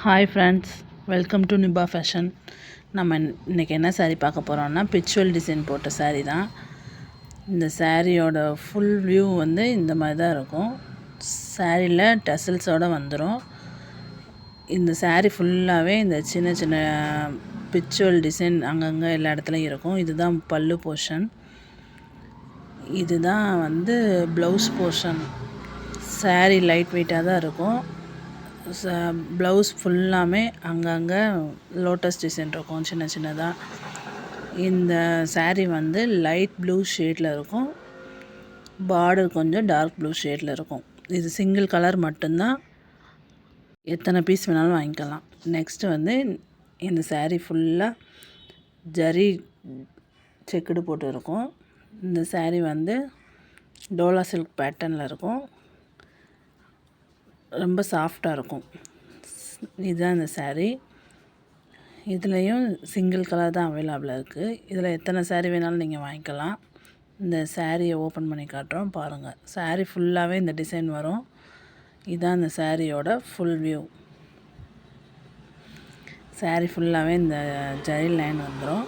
Hi friends, welcome to Nipah fashion. நம்ம இன்றைக்கி என்ன சாரீ பார்க்க போகிறோம்னா பிச்சுவல் டிசைன் போட்ட சாரீ தான். இந்த சாரியோட ஃபுல் வியூ வந்து இந்த மாதிரி தான் இருக்கும். சாரியில் டசல்ஸோடு வந்துடும். இந்த சாரீ ஃபுல்லாகவே இந்த சின்ன சின்ன பிச்சுவல் டிசைன் அங்கங்கே எல்லா இடத்துலையும் இருக்கும். இதுதான் பல்லு போர்ஷன். இதுதான் வந்து ப்ளவுஸ் போர்ஷன். சாரீ லைட் வெயிட்டாக தான் இருக்கும். ப்ளவுஸ் ஃபுல்லாமே அங்கங்கே லோட்டஸ் டிசைன் இருக்கும் சின்ன சின்னதாக. இந்த சாரீ வந்து லைட் ப்ளூ ஷேடில் இருக்கும். பார்டர் கொஞ்சம் டார்க் ப்ளூ ஷேடில் இருக்கும். இது சிங்கிள் கலர் மட்டும்தான். எத்தனை பீஸ் வேணாலும் வாங்கிக்கலாம். நெக்ஸ்ட்டு வந்து இந்த சாரீ ஃபுல்லாக ஜரி செக்குடு போட்டு இருக்கும். இந்த சாரீ வந்து டோலா சில்க் பேட்டர்னில் இருக்கும். ரொம்ப சாஃப்டாக இருக்கும். இதுதான் இந்த சாரீ. இதுலேயும் சிங்கிள் கலர் தான் அவைலபிளாக இருக்குது. இதில் எத்தனை சாரீ வேணாலும் நீங்கள் வாங்கிக்கலாம். இந்த சாரியை ஓப்பன் பண்ணி காட்டுறோம் பாருங்கள். சாரீ ஃபுல்லாகவே இந்த டிசைன் வரும். இதுதான் இந்த சாரியோட ஃபுல் வியூ. சாரீ ஃபுல்லாகவே இந்த ஜரி லைன் வந்துடும்.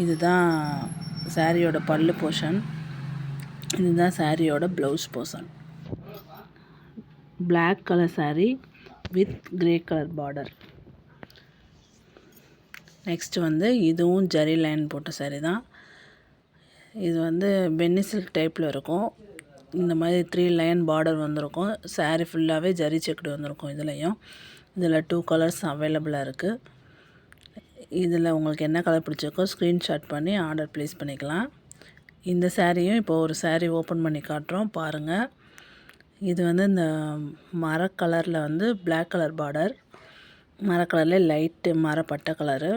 இதுதான் சாரியோட பல்லு போர்ஷன். இதுதான் சாரியோட blouse portion. Black colour sari with grey colour border. Next வந்து இதுவும் ஜரி லைன் போட்ட சாரீ தான். இது வந்து பென்னி சில்க் டைப்பில் இருக்கும். இந்த மாதிரி 3 லைன் பார்டர் வந்திருக்கும். சாரீ ஃபுல்லாகவே ஜரி செக்குடு வந்திருக்கும். இதில் 2 கலர்ஸ் அவைலபிளாக இருக்குது. இதில் உங்களுக்கு என்ன கலர் பிடிச்சிருக்கோ ஸ்க்ரீன்ஷாட் பண்ணி ஆர்டர் ப்ளேஸ் பண்ணிக்கலாம். இந்த சாரியும் இப்போ ஒரு சாரீ ஓப்பன் பண்ணி காட்டுறோம் பாருங்கள். இது வந்து இந்த மர கலரில் வந்து பிளாக் கலர் பார்டர். மர கலரில் லைட்டு மரப்பட்டை கலரு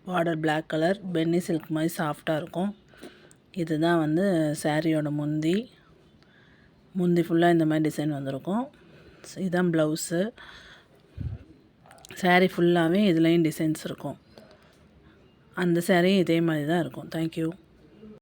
பார்டர், பிளாக் கலர், பென்னி சில்க் மாதிரி சாஃப்டாக இருக்கும். இதுதான் வந்து சாரியோட முந்தி ஃபுல்லாக இந்த மாதிரி டிசைன் வந்திருக்கும். இதுதான் ப்ளவுஸு. சாரீ ஃபுல்லாகவே இதுலேயும் டிசைன்ஸ் இருக்கும். அந்த சாரியும் இதே மாதிரி தான் இருக்கும். தேங்க்யூ.